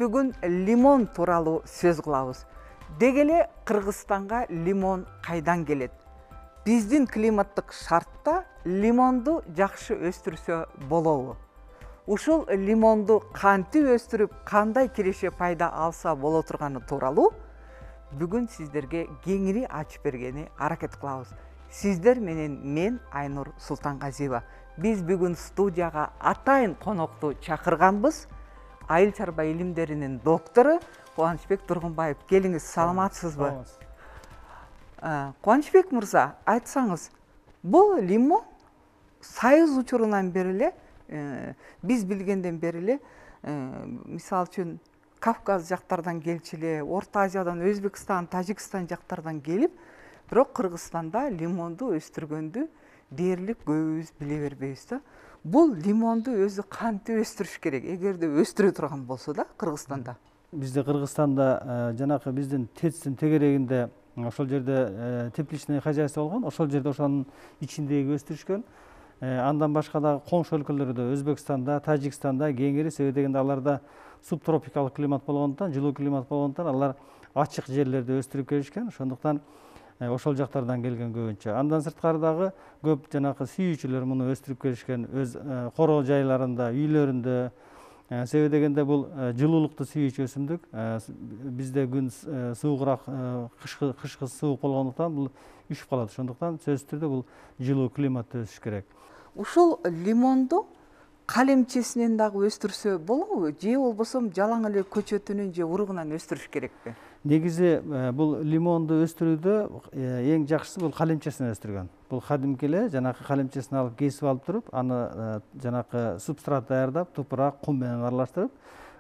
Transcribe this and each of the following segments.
бүгүн лимон тууралуу сөз кылабыз. Деги эле Кыргызстанга лимон кайдан келет? Биздин климаттык шартта лимонду жакшы өстүрсө болобу? Ушул лимонду кантип өстүрүп, кандай киреше пайда алса боло турганы тууралуу бүгүн сиздерге кеңири ачып бергени аракет кылабыз. Сиздер менен мен Айнур Султангазиева. Биз бүгүн студияга атайын конокту чакырганбыз. Айыл чарба илимдеринин доктору Кубанычбек Тургунбаев. Келиңиз, саламатсызбы? Кубанычбек мырза, айтсаңыз, бул лимон Союз учурунан бери эле, биз билгенден бери эле, мисалы үчүн Кавказ жактардан келчү эле, Орто Азиядан, Өзбекстан, Тажикстан жактардан келип, бирок Кыргызстанда лимонду өстүргөндү дээрлик көбүбүз биле бербейбиз да. Бул лимонду өзү кантип өстүрүш керек? Эгерде өстүрө турган болсо да Кыргызстанда. Бизде Кыргызстанда жанакы биздин ТЭЦтин тегерегинде ошол жерде тепличное хозяйство болгон, ошол жерде ошонун ичиндеги өстүрүшкөн. Андан башка дагы коңшу өлкөлөрдө, Өзбекстанда, Тажикстанда кеңири, себеби дегенде аларда субтропикалык климат болгондуктан, жылуу климат болгондуктан алар ачык жерлерде өстүрүп келишкен. Ошондуктан ошол жактардан келген көбүнчө. Андан сырткары дагы көп жанакы сүйүүчүлөр муну өстүрүп келишкен өз коро жайларында, үйлөрүндө. Себеби дегенде бул жылуулукту сүйүүчү өсүмдүк. Бизде күн суугураак, кышкы суук болгондуктан бул үшүп калат. Ошондуктан сөзсүз түрдө бул жылуу климатта өсүш керек. Ушул лимонду калемчесинен дагы өстүрсө болобу? Же болбосо жалаң эле көчөтүнүн же уругунан өстүрүш керекпи? Негизи бул лимонду өстүрүүдө эң жакшысы бул калемчесинен өстүргөн. Бул кадимки эле жанакы калемчесин алып кесип алып туруп, аны жанакы субстрат даярдап, тупурак, кум менен аралаштырып,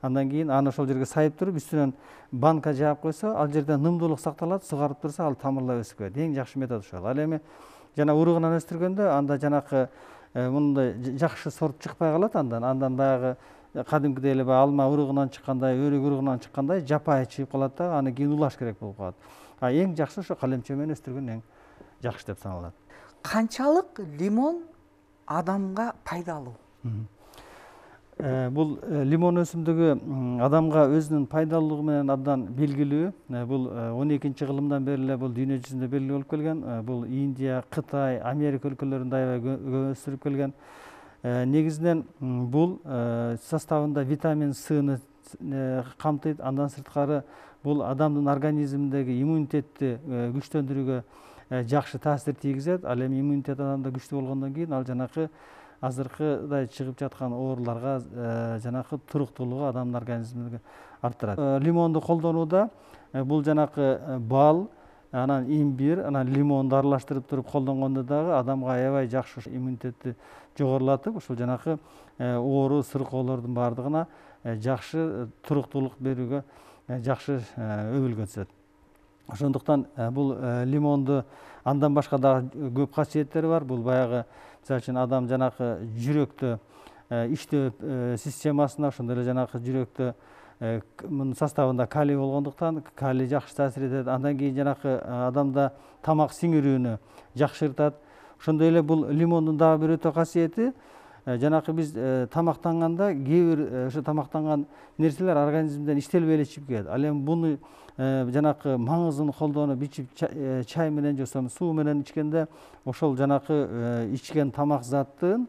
андан кийин аны ошол жерге сайып туруп, үстүнөн банка жаап койсо, ал жерде нымдуулук сакталат, сугарып турса, ал тамырлап өсүп кетет. Эң жакшы метод ошол. Ал эми жана уругунан өстүргөндө анда жанакы мындай жакшы сорт чыкпай калат андан баягы кадимкидей эле алма уругунан чыккандай, өрүк уругунан чыккандай жапайы чыгып калат да, аны кийин улаш керек болуп калат. Эң жакшы ошо калемче менен өстүргөн эң жакшы деп саналат. Канчалык лимон адамга пайдалуу? Бул лимон өсүмдүгү адамга өзүнүн пайдалуулугу менен абдан белгилүү. Бул 12-чи кылымдан бери эле бул дүйнө жүзүндө белгилүү болуп келген. Бул Индия, Кытай, Америка өлкөлөрүндө аябай көп өстүрүп келген. Негизинен бул составында витамин Сны камтыйт. Андан сырткары бул адамдын организминдеги иммунитетти күчтөндүрүүгө жакшы таасир тийгизет. Ал эми иммунитет адамда күчтүү болгондон кийин ал жанакы азыркыдай чыгып жаткан ооруларга жанакы туруктуулугу адамдын организмине арттырат. Лимонду колдонууда бул жанакы бал, анан имбир, анан лимонду аралаштырып туруп колдонгондо дагы адамга аябай жакшы иммунитетти жогорулатып, ушул жанакы оору, сыркоолордун баардыгына жакшы туруктуулук берүүгө жакшы өбөлгө түзөт. Ошондуктан бул лимонду андан башка дагы көп касиеттери бар. Бул баягы мисалы үчүн адам жанакы жүрөктө иштөө системасына, ошондой эле жанакы жүрөктө мунун составында калий болгондуктан калий жакшы таасир этет. Андан кийин жанакы адамда тамак сиңирүүнү жакшыртат. Ошондой эле бул лимондун дагы бир өтө касиети, жанакы биз тамактанганда кээ бир ошо тамактанган нерселер организмден иштелбей эле чыгып кетет. Ал эми буну жанакы маңызын колдонуп ичип, чай менен же суу менен ичкенде ошол жанакы ичкен тамак заттын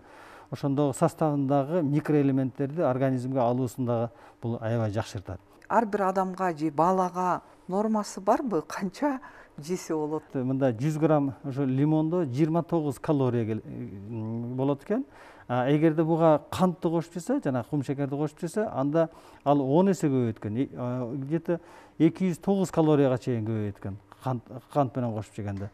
ошондогу составындагы микроэлементтерди организмге алуусун дагы бул аябай жакшыртат. Ар бир адамга же балага нормасы барбы? Канча жесе болот? Мында 100 грамм ошо лимондо 29 калория болот экен. Эгерде буга кантты кошуп жесе, жана кум шекерди кошуп жесе, анда ал 10 эсе көбөйөт экен. Где-то 209 калорияга чейин көбөйөт экен кант менен кошуп жегенде.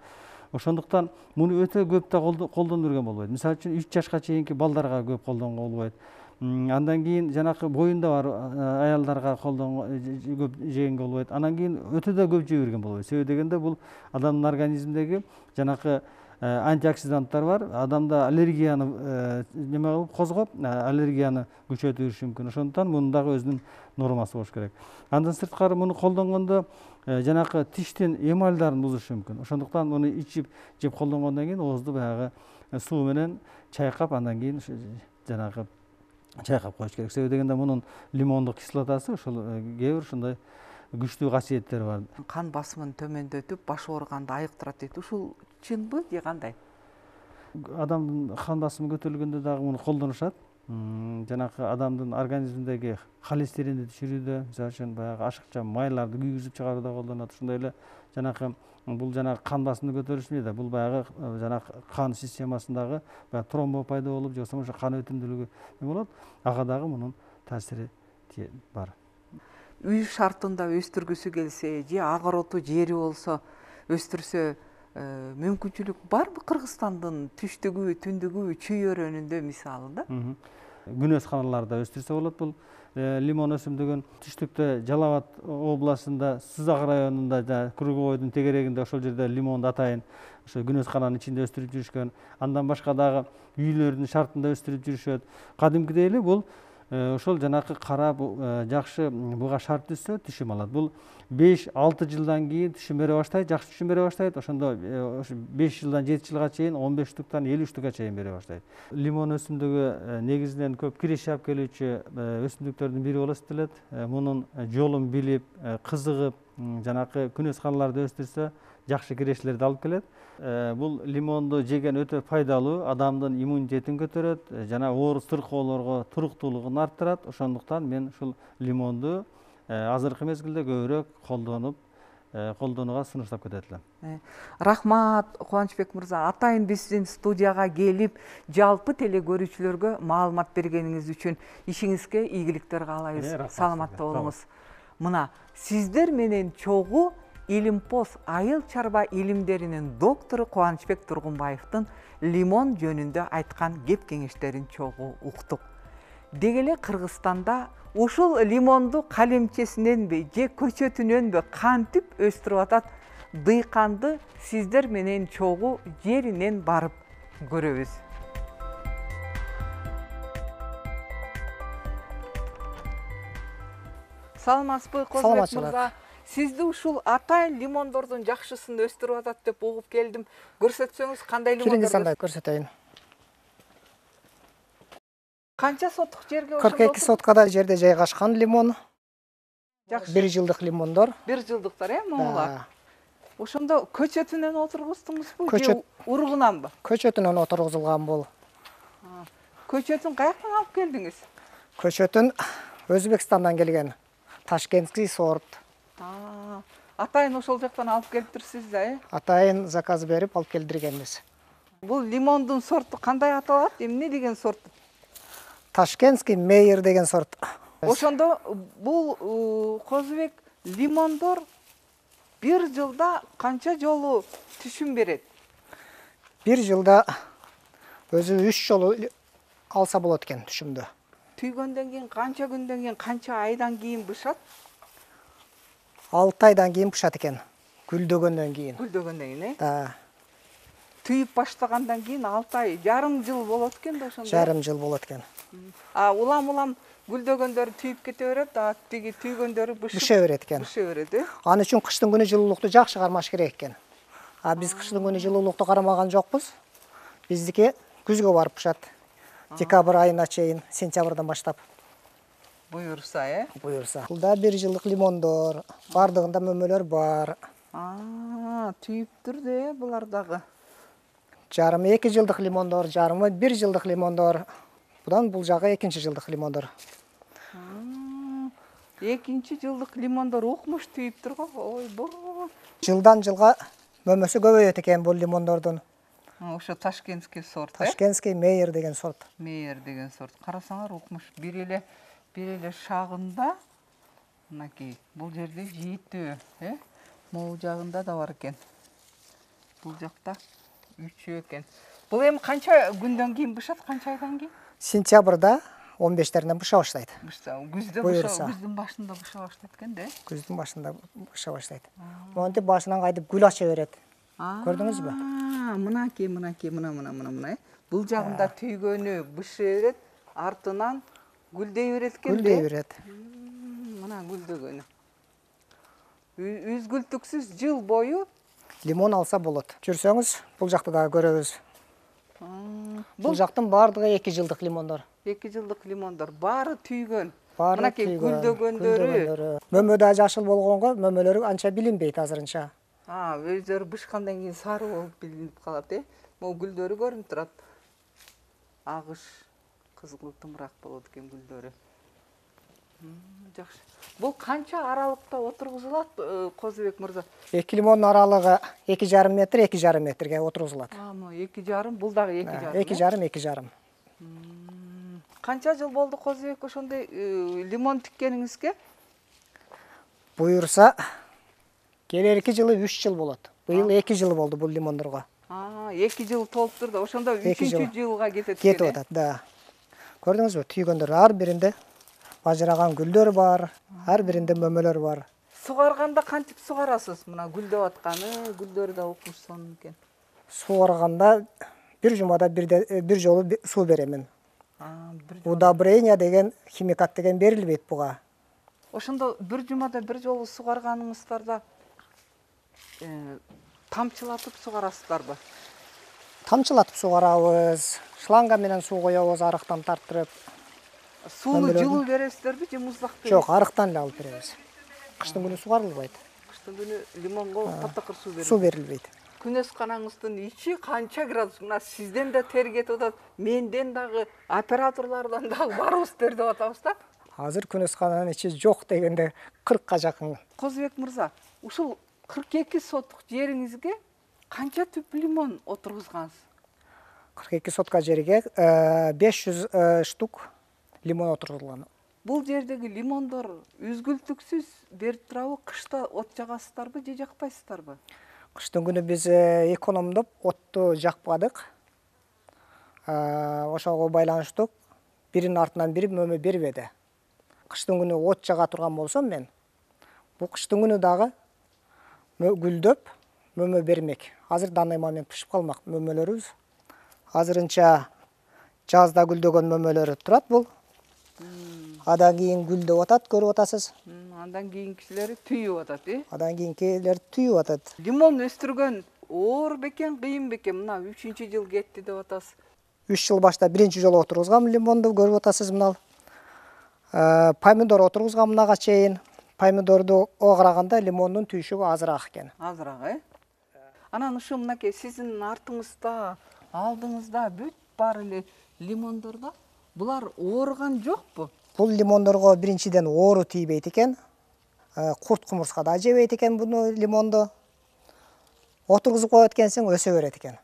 Ошондуктан муну өтө көп да колдонуп жүргөн болбойт. Мисалы үчүн 3 жашка чейинки балдарга көп колдонгон болбойт. Андан кийин жанакы боюнда бар аялдарга көп жегенге болбойт. Андан кийин өтө да көп жей берген болбойт. Себеби дегенде бул адамдын организминдеги жанакы антиоксиданттар бар. Адамда аллергияны неме кылып козгоп, аллергияны күчөтүрүшү мүмкүн. Ошондуктан мунун дагы өзүнүн нормасы болуш керек. Андан сырткары муну колдонгондо жанакы тиштин эмальдарын бузушу мүмкүн. Ошондуктан муну ичип жеп колдонгондон кийин оозду баягы суу менен чайкап, андан кийин жанагы чайкап коюш керек. Себеби дегенде мунун лимондук кислотасы ошол кээ бир ушундай күчтүү касиеттери бар. Кан басымын төмөндөтүп, баш ооруганды айыктырат дейт. Ушул чынбы же кандай? Адамдын кан басымы көтөрүлгөндө дагы муну колдонушат. Жанакы адамдын организминдеги холестеринди түшүрүүдө, мисалы үчүн баягы ашыкча майларды күйгүзүп чыгарууда колдонот. Ошондой эле жанакы бул жанагы кан басымды көтөрүш эмне да, бул баягы жанакы кан системасындагы баягы тромбо пайда болуп, же болбосо ошо кан өтүмдүүлүгү болот. Ага дагы мунун таасири бар. Үй шартында өстүргүсү келсе, же агороту жери болсо өстүрсө мүмкүнчүлүк барбы? Кыргызстандын түштүгү, түндүгү, чүй өрөөнүндө мисалы да? Күнөсканаларда өстүрсө болот. Бул лимон өсүмдүгүн түштүктө Жалал Абад областында Сызак районунда Круговойдун тегерегинде ошол жерде лимонду атайын ошо күнөскананын ичинде өстүрүп жүрүшкөн. Андан башка дагы үйлөрдүн шартында өстүрүп жүрүшөт. Кадимкидей эле бул ошол жанакы кара жакшы буга шарт түзсө түшүм алат. Бул 5-6 жылдан кийин түшүм бере баштайт, жакшы түшүм бере баштайт. Ошондо 5 жылдан 7 жылга чейин 15 штуктан 50 штукка чейин бере баштайт. Лимон өсүмдүгү негизинен көп киреш алып келүүчү өсүмдүктөрдүн бири болуп эсептелет. Мунун жолун билип, кызыгып, жанакы күнөсканаларда өстүрсө жакшы кирештерди алып келет. Бул лимонду жеген өтө пайдалуу, адамдын иммунитетин көтөрөт, жана оор сыркоолорго туруктуулугун арттырат. Ошондуктан мен ушул лимонду азыркы мезгилде көбүрөөк колдонууга сунуштап кетет элем. Рахмат, Кубанычбек мырза. Атайын биздин студияга келип, жалпы теле көрүүчүлөргө маалымат бергениңиз үчүн ишиңизге ийгиликтер каалайбыз. Саламатта болуңуз. Мына сиздер менен чогуу Илимпоз айыл чарба илимдеринин доктору Кубанычбек Тургунбаевдин лимон жөнүндө айткан кеп кеңештерин чогуу уктук. Деги эле Кыргызстанда ушул лимонду калемчесиненби же көчөтүнөнбү кантип өстүрүп атат, дыйканды сиздер менен чогуу жеринен барып көрөбүз. Саламатсызбы, Козбек мырза? Сизди ушул атайын лимондордун жакшысын өстүрүп атат деп угуп келдим. Көрсөтсөңүз, кандай лимондор? Кириңиз андай көрсөтөйүн. Канча соттук жерге? 42 соткада жерде жайгашкан лимон. Жакшы. 1 жылдык лимондор. 1 жылдыктар, моңулар. Ошондо көчөтүнөн отургуздуңузбу же ургунанбы? Көчөтүнөн отургузулган бул. Көчөтүн каяктан алып келдиңиз? Көчөтүн Өзбекстандан келген. Ташкентский сорт. Атайын ошол жактан алып келиптирсиз да, Атайын заказ берип алып келдиргенбиз. Бул лимондун сорту кандай аталат? Эмне деген сорт? Ташкентский мейер деген сорт. Ошондо бул Козбек лимондор 1 жылда канча жолу түшүм берет? 1 жылда өзү 3 жолу алса болот экен түшүмдү. Түйгөндөн кийин канча күндөн кийин, канча айдан кийин бышат? 6 айдан кийин бышат экен. Гүлдөгөндөн кийин. Гүлдөгөндөн кийин, Түйүп баштагандан кийин 6 ай, жарым жыл болот экен да ошондо. Жарым жыл болот экен. Улам гүлдөгөндөрү түйүп кете берет, тиги түйгөндөрү быша берет экен. Быша берет, Аны үчүн кыштын күнү жылуулукту жакшы кармаш керек экен. Биз кыштын күнү жылуулукту кармаган жокпуз. Биздики күзгө барып бышат. Декабрь айына чейин, сентябрдан баштап. Буюрса, Буюрса. Булда 1 жылдык лимондор, бардыгында мөмөлөр бар. Түйүптүр да булар дагы. Жарымы 2 жылдык лимондор, жарымы 1 жылдык лимондор. Будан бул жагы 2 жылдык лимондор. 2 жылдык лимондор укмуш түйүптүр го. Ойбой. Жылдан жылга мөмөсү көбөйөт экен бул лимондордун. Ошо Ташкентский сорт, Ташкентский мейер деген сорт. Мейер деген сорт. Карасаңар укмуш. Бир эле шагында, мынакей, бул жерде жийиттүү, могу жагында да бар экен. Бул жакта 3 экен. Бул эми канча күндөн кийин бышат, канча айдан кийин? Сентябрда 15-теринен быша баштайт. Күздүн башында быша баштайт экен да? Күздүн башында быша баштайт. Монтип башынан кайтып гүл ача берет. Көрдүңүзбү? Мынакей, мына. Бул жагында түйгөнү быша берет, артынан гүлдей берет экен. Гүлдей берет. Мына гүлдөгөнү. Үзгүлтүксүз жыл бою лимон алса болот. Жүрсөңүз, бул жакта дагы көрөбүз. Бул жактын бардыгы 2 жылдык лимондор. 2 жылдык лимондор баары түйгөн. Баары Мынакей түйгөн, гүлдөгөндөрү. Мөмө да жашыл болгонго мөмөлөрү анча билинбейт азырынча. Өздөрү бышкандан кийин сары болуп билинип калат, Могу гүлдөрү көрүнүп турат. Агыш, кызгыл тымыраак болот экен гүлдөрү. Жакшы. Бул канча аралыкта отургузулат, Козубек мырза? 2 лимондун аралыгы 2,5 метр, 2,5 метрге отургузулат. Могу 2,5, бул дагы 2,5. 2,5, 2,5. Канча жыл болду Козубек ошондой лимон тиккениңизге? Буюрса, келерки жылы 3 жыл болот. Быйыл 2 жыл болду бул лимондорго. 2 жыл толуптур да, ошондо 3-чү жылга кетет экен. Кетип атат, да. Көрдүңүзбү? Түйгөндөр ар биринде бажыраган гүлдөр бар, ар биринде мөмөлөр бар. Сугарганда кантип сугарасыз? Мына гүлдөп атканы, гүлдөрү да укмуш экен. Сугарганда бир жумада бир жолу суу беремин. Удобрение деген, химикат деген берилбейт буга. Ошондо бир жумада бир жолу сугарганыңыздарда тамчылатып сугарасыздарбы? Тамчылатып сугарабыз, шланга менен суу коебуз, арыктан тартырып. Сууну жылуу бересиздерби же муздак бересиз? Жок, арыктан эле алып беребиз. Кыштын күнү сугарылбайт. Кыштын күнү лимонго таптакыр суу берилбейт. Суу берилбейт. Күнөсканаңыздын ичи канча градус? Мына сизден да тер кетип атат, менден дагы, операторлордон дагы баарыбыз тер деп атабыз да. Азыр күнөскананын ичи жок дегенде 40ка жакын. Козубек мырза, ушул 42 соттук жериңизге канча түп лимон отургузгансыз? 42 сотка жерге 500 штук лимон отургузулган. Бул жердеги лимондор үзгүлтүксүз берип турабы, кышта от жагасыздарбы же жакпайсыздарбы? Кыштын күнү биз экономдоп отту жакпадык. Ошого байланыштуу биринин артынан бири мөмө бербеди. Кыштын күнү от жага турган болсом мен, бул кыштын күнү дагы гүлдөп мөмө бермек. Азыр данный момент пышып калмак мөмөлөрүбүз. Азырынча жазда гүлдөгөн мөмөлөр турат бул. Адан кийин гүлдөп атат, көрүп атасыз. Андан кийинкилери түйүп атат, Адан кийинкилер түйүп атат. Лимон өстүргөн оор бекен, кыйын бекен? Мына 3-жыл кетти деп атасыз. 3 жыл башта биринчи жолу отургузгам лимонду, көрүп атасыз мына. Помидор отургузгам мынага чейин. Помидорду ограганда лимондун түйшүгү азыраак экен. Азыраак, Анан ушу мынакей сиздин артыңызда, алдыңызда бүт бар эле лимондордо булар ооруган жокпу? Бул лимондорго биринчиден оору тийбейт экен. Курт кумурска да жебейт экен буну лимонду. Отургузуп коет экенсиң, өсө берет экен.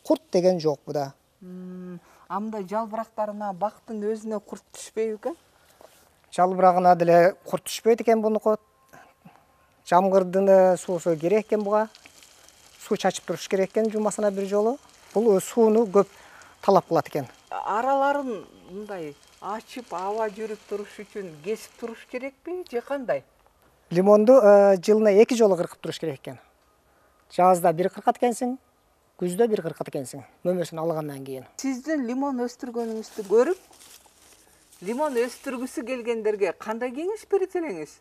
Курт деген жок буда. Мындай жалбырактарына, бактын өзүнө курт түшпөйбү экен? Жалбырагына деле курт түшпөйт экен бунуку. Жамгырдын суусу керек экен буга. Суу чачып туруш керек экен жумасына бир жолу. Бул сууну көп талап кылат экен. Араларын мындай ачып, аба жүрүп туруш үчүн кесип туруш керекпи же кандай? Лимонду жылына 2 жолу кыркып туруш керек экен. Жазда бир кыркат экенсиң, күздө бир кыркат экенсиң, мөмөсүн алгандан кийин. Сиздин лимон өстүргөнүңүздү көрүп, лимон өстүргүсү келгендерге кандай кеңеш берет элеңиз?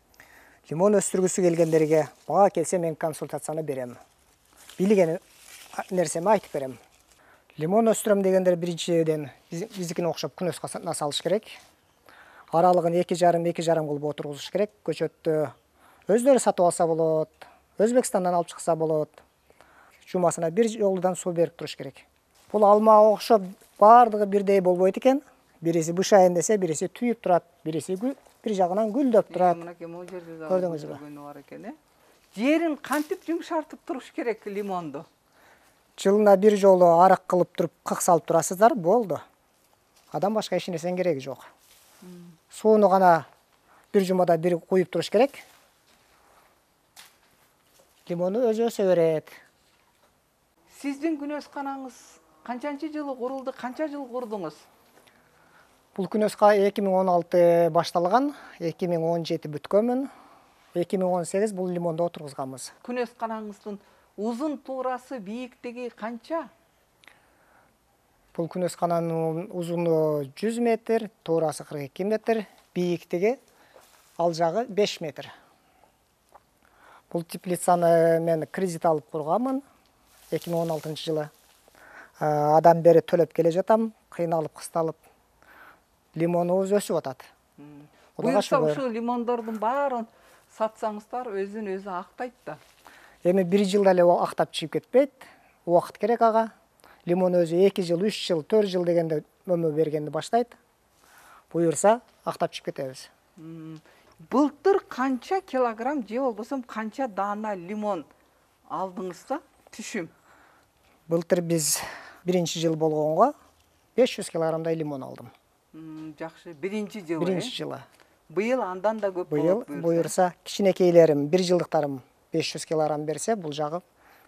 Лимон өстүргүсү келгендерге бага келсе мен консультацияны берем. Билген нерсеми айтып берем. Лимон өстүрөм дегендер биринчиден биздикине окшоп күнөскасына салыш керек. Аралыгын 2,5 кылып отургузуш керек. Көчөттү өздөрү сатып алса болот, Өзбекстандан алып чыкса болот. Жумасына бир жолудан суу берип туруш керек. Бул алмага окшоп баардыгы бирдей болбойт экен. Бириси бышайын десе, бириси түйүп турат, бириси бир жагынан гүлдөп турат. Мынакей могу жерде да Көрдүңүзбү? бар экен, Жерин кантип жумшартып туруш керек лимонду? Жылына бир жолу арык кылып туруп, кык салып турасыздар, болду. Адам башка эч нерсенин кереги жок. Сууну гана бир жумада бир куюп туруш керек. Лимону өзү өсө берет. Сиздин күнөсканаңыз канчанчы жылы курулду, канча жыл курдуңуз? Бул күнөска 2016 башталган, 2017 бүткөнмүн. 2018 бул лимонду отургузганбыз. Күнөсканаңыздын узун туурасы, бийиктиги канча? Бул күнөскананын узуну 100 метр, туурасы 42 метр, бийиктиги ал жагы 5 метр. Бул теплицаны мен кредит алып курганмын 2016 жылы. Адан бери төлөп келе жатам, кыйналып, кысталып. лимонубуз өсүп атат. Кудайга Буюрса шүгүр. ушул лимондордун баарын сатсаңыздар өзүн өзү актайт да. Эми бир жылда эле актап чыгып кетпейт. Убакыт керек ага. Лимон өзү 2 жыл, 3 жыл, 4 жыл дегенде өмө бергенди баштайт. Буюрса актап чыгып кетебиз. Былтыр канча килограмм же болбосо канча даана лимон алдыңыз да? Түшүм. Былтыр биз биринчи жыл болгонго 500 килограммдай лимон алдым. Жакшы. Биринчи жылы. Биринчи жылы. Быйыл андан да көп Быйыл болот буюрса кичинекейлерим, бир жылдыктарым 500 килограмм берсе, бул жагы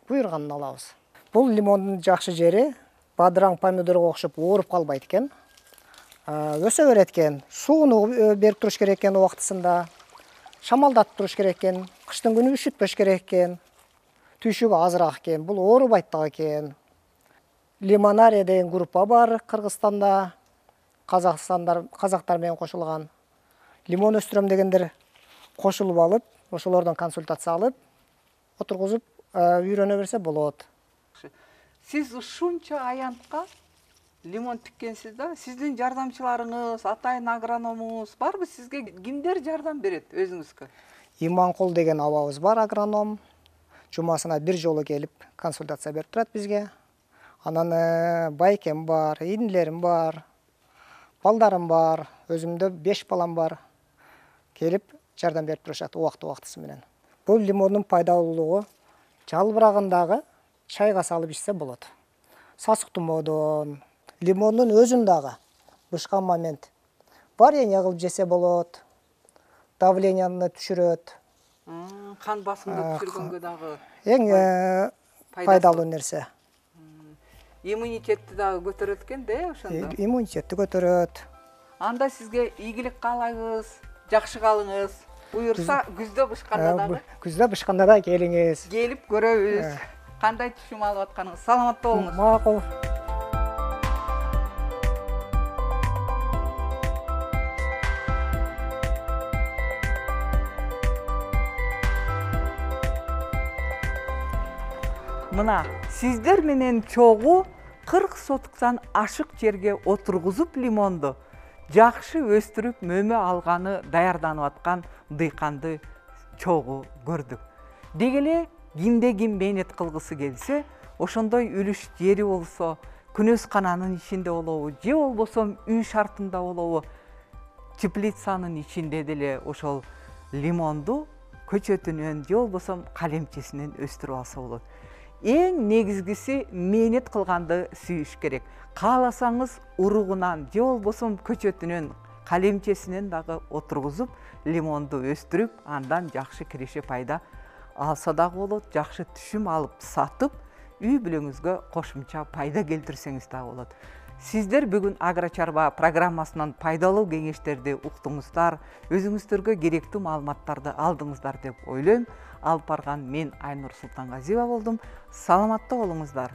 буйруганын алабыз. Бул лимондун жакшы жери бадыраң помидорго окшоп ооруп калбайт экен. Өсө берет экен. Сууну берип туруш керек экен убактысында. Шамалдатып туруш керек экен. Кыштын күнү үшүтпөш керек экен. Түйшүгү азыраак экен. Бул оорубайт дагы экен. Лимонария деген группа бар Кыргызстанда. Казактар менен кошулган. Лимон өстүрөм дегендер кошулуп алып, ошолордон консультация алып, отургузуп үйрөнө берсе болот. Сиз ушунча аянтка лимон тиккенсиз да? Сиздин жардамчыларыңыз, атайын агрономуңуз барбы? Сизге кимдер жардам берет өзүңүзгө? Иманкул деген абабыз бар, агроном. Жумасына бир жолу келип консультация берип турат бизге. Анан байкем бар, инилерим бар, балдарым бар, өзүмдө 5 балам бар. Келип жардам берип турушат убакыты менен. Бул лимондун пайдалуулугу жалбырагындагы чайга салып ичсе болот. Сасык тумоодон, лимондун өзүн дагы бышкан момент варенье кылып жесе болот. Давленияны түшүрөт. Кан басымды түшүргөнгө дагы Эң пайдалуу нерсе. Иммунитетти дагы көтөрөт экен да, ошондо. Иммунитетти көтөрөт. Анда сизге ийгилик каалайбыз, жакшы калыңыз. Буюрса күздө бышканда дагы. Күздө бышканда да келиңиз. Келип көрөбүз. Кандай түшүм алып атканыңыз? Саламатта болуңуз. Макул. Мына сиздер менен чогуу 40 сотуктан ашык жерге отургузуп лимонду жакшы өстүрүп мөмө алганы даярданып аткан дыйканды чогуу көрдүк. Деги эле кимде ким мээнет кылгысы келсе, ошондой үлүш жери болсо, күнөскананын ичинде болобу, же болбосо үй шартында болобу, теплицанын ичинде деле ошол лимонду көчөтүнөн же болбосо калемчесинен өстүрүп алса болот. Эң негизгиси мээнет кылганды сүйүш керек. Кааласаңыз уругунан же болбосо көчөтүнөн, калемчесинен дагы отургузуп, лимонду өстүрүп, андан жакшы киреше пайда алса дагы болот, жакшы түшүм алып сатып, үй бүлөңүзгө кошумча пайда келтирсеңиз дагы болот. Сиздер бүгүн Агрочарба программасынан пайдалуу кеңештерди уктуңуздар, өзүңүздөргө керектүү маалыматтарды алдыңыздар деп ойлойм. Алып барган мен Айнур Султангазиева болдум. Саламатта болуңуздар.